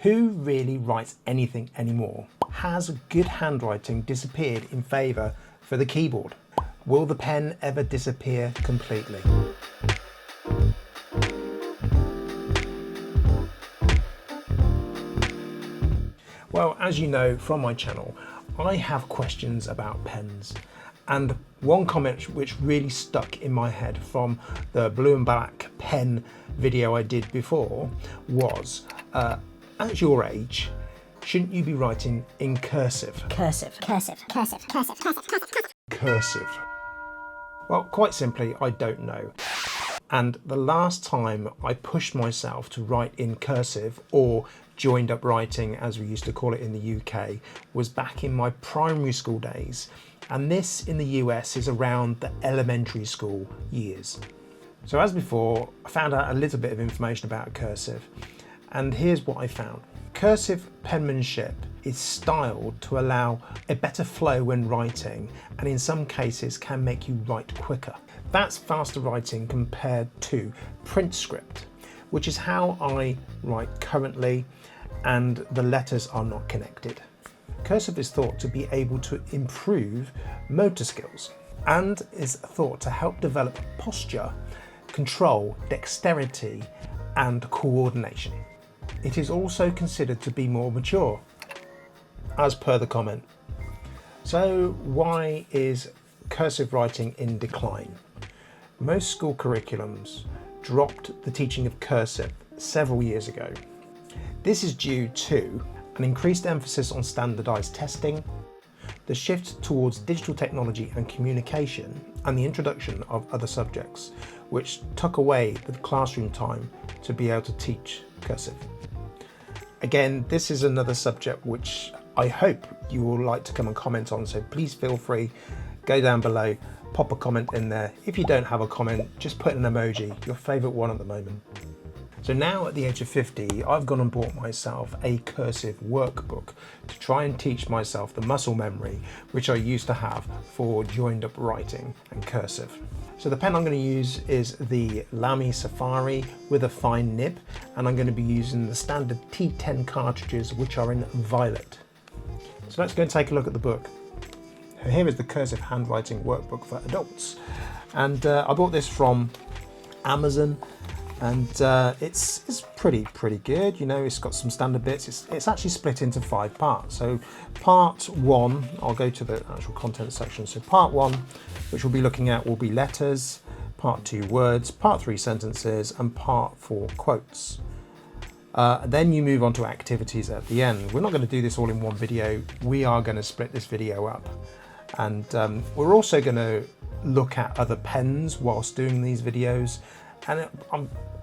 Who really writes anything anymore? Has good handwriting disappeared in favour for the keyboard? Will the pen ever disappear completely? Well, as you know from my channel, I have questions about pens. And one comment which really stuck in my head from the blue and black pen video I did before was, at your age, shouldn't you be writing in cursive? Cursive. Well, quite simply, I don't know. And the last time I pushed myself to write in cursive, or joined up writing as we used to call it in the UK, was back in my primary school days. And this in the US is around the elementary school years. So as before, I found out a little bit of information about cursive, and here's what I found. Cursive penmanship is styled to allow a better flow when writing, and in some cases can make you write quicker. That's faster writing compared to print script, which is how I write currently, and the letters are not connected. Cursive is thought to be able to improve motor skills and is thought to help develop posture, control, dexterity, and coordination. It is also considered to be more mature, as per the comment. So why is cursive writing in decline? Most school curriculums dropped the teaching of cursive several years ago. This is due to an increased emphasis on standardized testing, the shift towards digital technology and communication, and the introduction of other subjects, which took away the classroom time to be able to teach cursive. Again, this is another subject which I hope you will like to come and comment on, so please feel free, go down below, pop a comment in there. If you don't have a comment, just put an emoji, your favourite one at the moment. So now at the age of 50, I've gone and bought myself a cursive workbook to try and teach myself the muscle memory which I used to have for joined up writing and cursive. So the pen I'm going to use is the Lamy Safari with a fine nib, and I'm going to be using the standard T10 cartridges which are in violet. So let's go and take a look at the book. Here is the cursive handwriting workbook for adults, and I bought this from Amazon. And it's pretty good. You know, it's got some standard bits. It's actually split into 5 parts. So part 1, I'll go to the actual content section. So part 1, which we'll be looking at, will be letters, part 2 words, part 3 sentences, and part 4 quotes. Then you move on to activities at the end. We're not going to do this all in one video. We are going to split this video up, and we're also going to look at other pens whilst doing these videos. And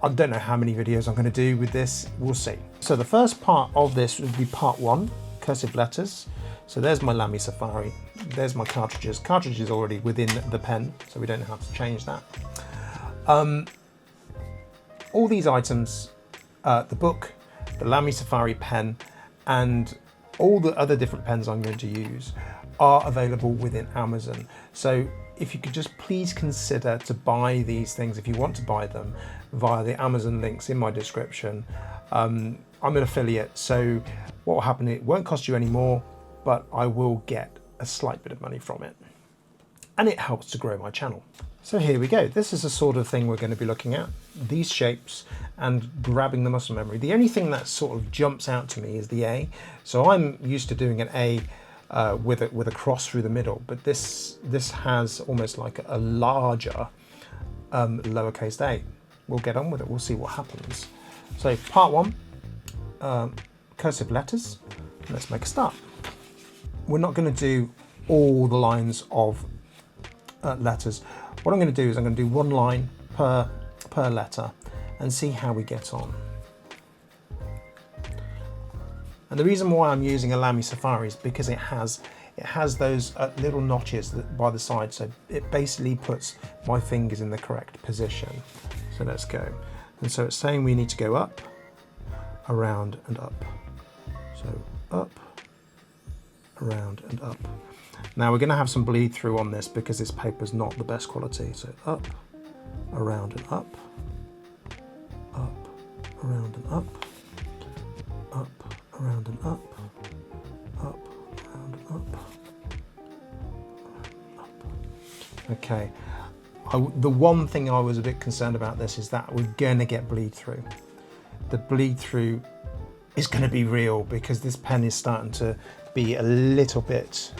I don't know how many videos I'm going to do with this, we'll see. So the first part of this would be part 1, cursive letters. So there's my Lamy Safari, there's my cartridges. Cartridges already within the pen, so we don't have to change that. All these items, the book, the Lamy Safari pen, and all the other different pens I'm going to use are available within Amazon. So if you could just please consider to buy these things, if you want to buy them, via the Amazon links in my description. I'm an affiliate, so what will happen, it won't cost you any more, but I will get a slight bit of money from it. And it helps to grow my channel. So here we go. This is the sort of thing we're going to be looking at. These shapes and grabbing the muscle memory. The only thing that sort of jumps out to me is the A. So I'm used to doing an A with a cross through the middle, but this has almost like a larger lowercase a. We'll get on with it, we'll see what happens. So part 1, cursive letters. Let's make a start. We're not going to do all the lines of letters. What I'm going to do is I'm going to do 1 line per letter and see how we get on. And the reason why I'm using a Lamy Safari is because it has those little notches by the side, so it basically puts my fingers in the correct position. So let's go. And so it's saying we need to go up, around and up. So up, around and up. Now we're going to have some bleed through on this because this paper's not the best quality. So up, around and up, around and up, around and up, up, around and up, up. Okay, the one thing I was a bit concerned about this is that we're going to get bleed through. The bleed through is going to be real because this pen is starting to be a little bit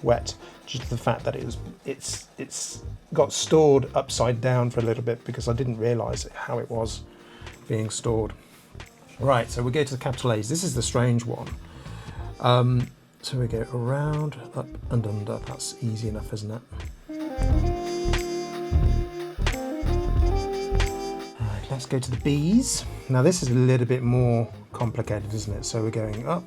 wet, just the fact that it's got stored upside down for a little bit because I didn't realise how it was being stored. Right, so we go to the capital A's. This is the strange one. So we go around, up and under. That's easy enough, isn't it? Right, let's go to the B's. Now this is a little bit more complicated, isn't it? So we're going up,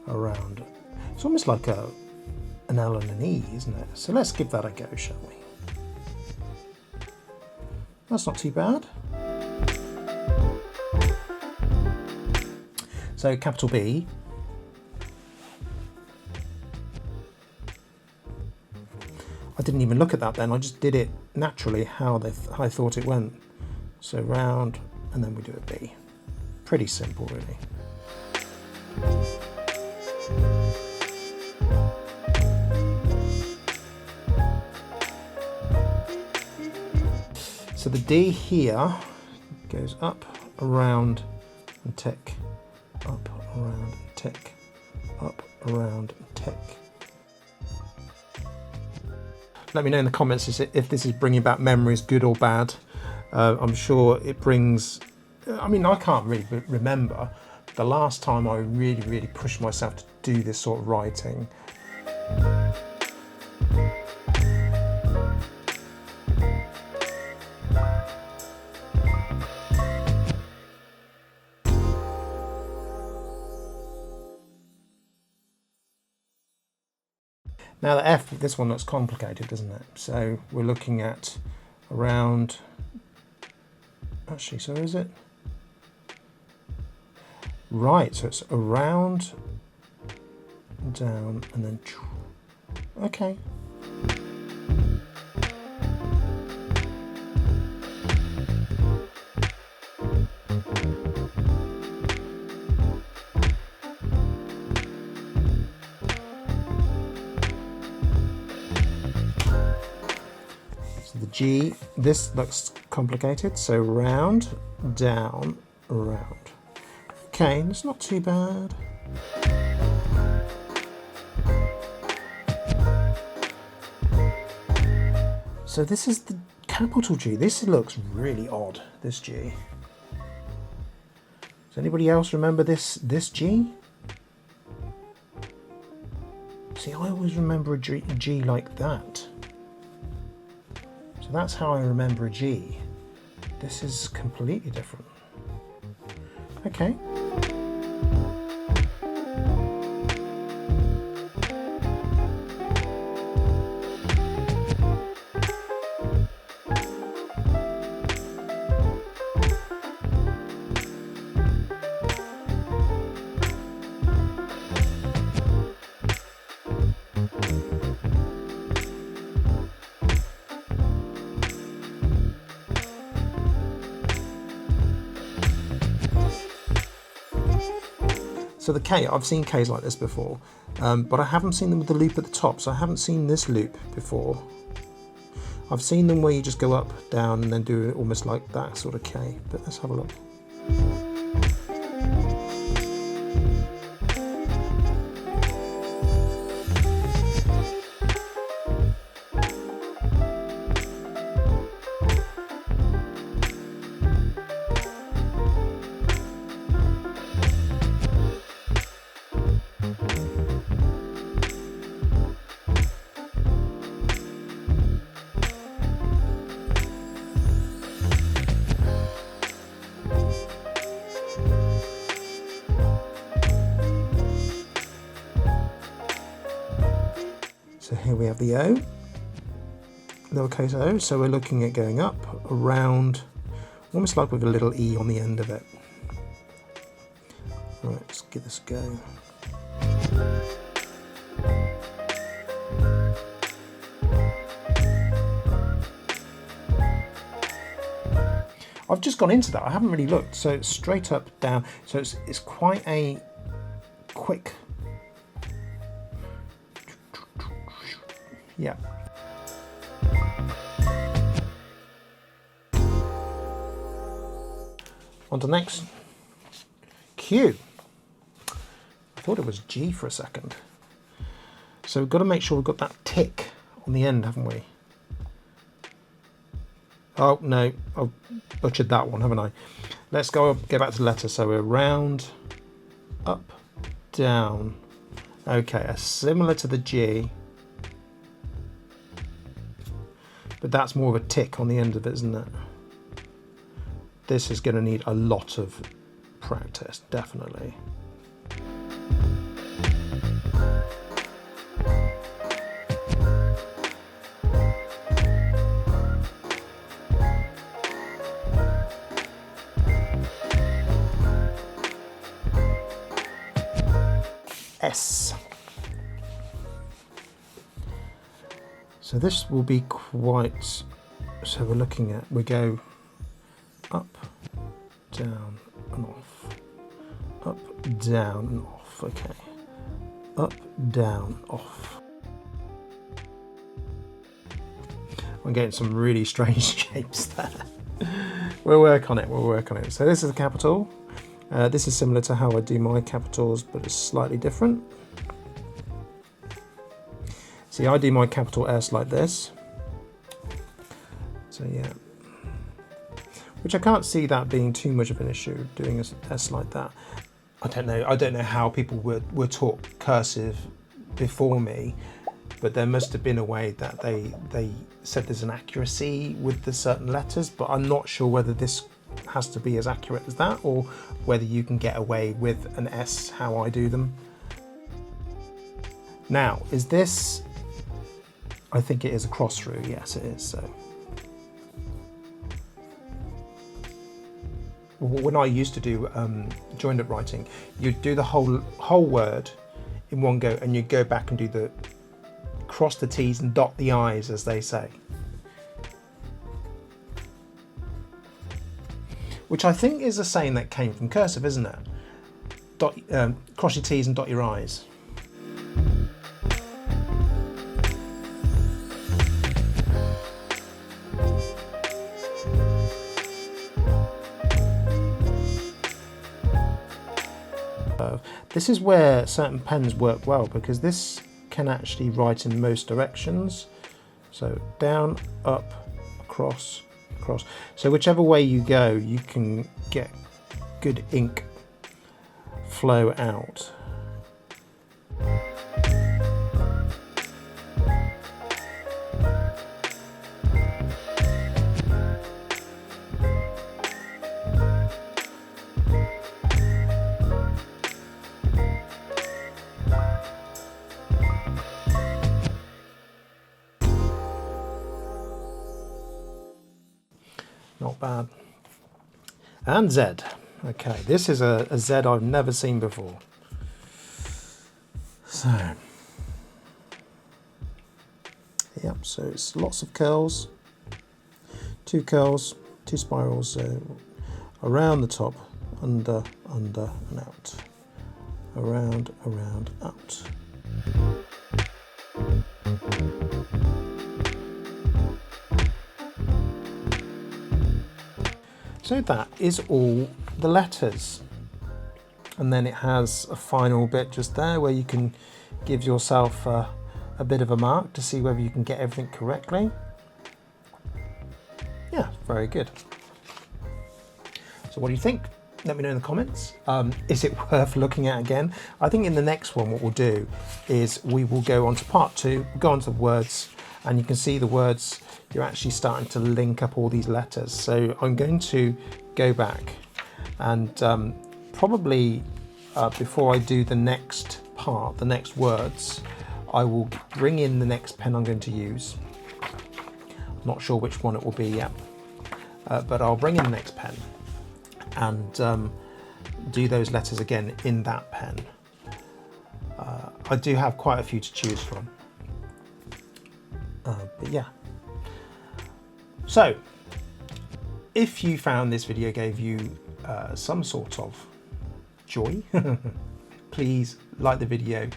around. It's almost like an L and an E, isn't it? So let's give that a go, shall we? That's not too bad. So capital B. I didn't even look at that then, I just did it naturally how I thought it went. So round, and then we do a B. Pretty simple, really. So the D here goes up, around, and tick. Up, around, and tick. Up, around, and tick. Let me know in the comments if this is bringing back memories, good or bad. I'm sure it brings, I mean, I can't really remember the last time I really pushed myself to do this sort of writing. Now the F, this one looks complicated, doesn't it? So we're looking at around, actually, so is it? Right, so it's around, down, and then, okay. The G, this looks complicated, so round, down, round. Okay, that's not too bad. So this is the capital G. This looks really odd, this G. Does anybody else remember this G? See, I always remember a G like that. So that's how I remember a G. This is completely different. Okay. So the K, I've seen Ks like this before, but I haven't seen them with the loop at the top, so I haven't seen this loop before. I've seen them where you just go up, down, and then do it almost like that sort of K, but let's have a look. So here we have the O, lowercase o, so we're looking at going up, around, almost like with a little E on the end of it. Right, let's give this a go. I've just gone into that, I haven't really looked, so it's straight up, down, so it's quite a quick. Yeah. On to the next. Q. I thought it was G for a second. So we've got to make sure we've got that tick on the end, haven't we? Oh no, I've butchered that one, haven't I? Let's go back to the letter. So we're round, up, down. Okay, similar to the G, but that's more of a tick on the end of it, isn't it? This is going to need a lot of practice, definitely. S. So this will be quite, so we're looking at, we go up, down and off, up, down and off, okay, up, down, off. I'm getting some really strange shapes there. We'll work on it, we'll work on it. So this is the capital. This is similar to how I do my capitals, but it's slightly different. See, I do my capital S like this. So yeah. Which I can't see that being too much of an issue, doing an S like that. I don't know how people were taught cursive before me, but there must have been a way that they said there's an accuracy with the certain letters, but I'm not sure whether this has to be as accurate as that, or whether you can get away with an S how I do them. Now, is this, I think it is a cross through, yes it is. So when I used to do joined up writing, you'd do the whole word in one go, and you'd go back and do the cross the T's and dot the I's, as they say. Which I think is a saying that came from cursive, isn't it? Cross your T's and dot your I's. This is where certain pens work well, because this can actually write in most directions. So down, up, across, across. So whichever way you go, you can get good ink flow out. Not bad. And Z. Okay, this is a Z I've never seen before. So, yep, so it's lots of curls, two spirals, so around the top, under, and out. Around, out. So that is all the letters. And then it has a final bit just there where you can give yourself a bit of a mark to see whether you can get everything correctly. Yeah, very good. So what do you think? Let me know in the comments. Is it worth looking at again? I think in the next one what we'll do is we will go on to part 2, go on to the words, and you can see the words, you're actually starting to link up all these letters. So I'm going to go back and probably before I do the next part, the next words, I will bring in the next pen I'm going to use. I'm not sure which one it will be yet, but I'll bring in the next pen and do those letters again in that pen. I do have quite a few to choose from, but yeah. So if you found this video gave you some sort of joy please like the video,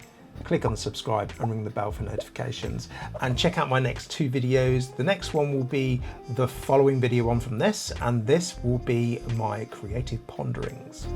click on the subscribe and ring the bell for notifications, and check out my next 2 videos. The next one will be the following video on from this, and this will be my creative ponderings.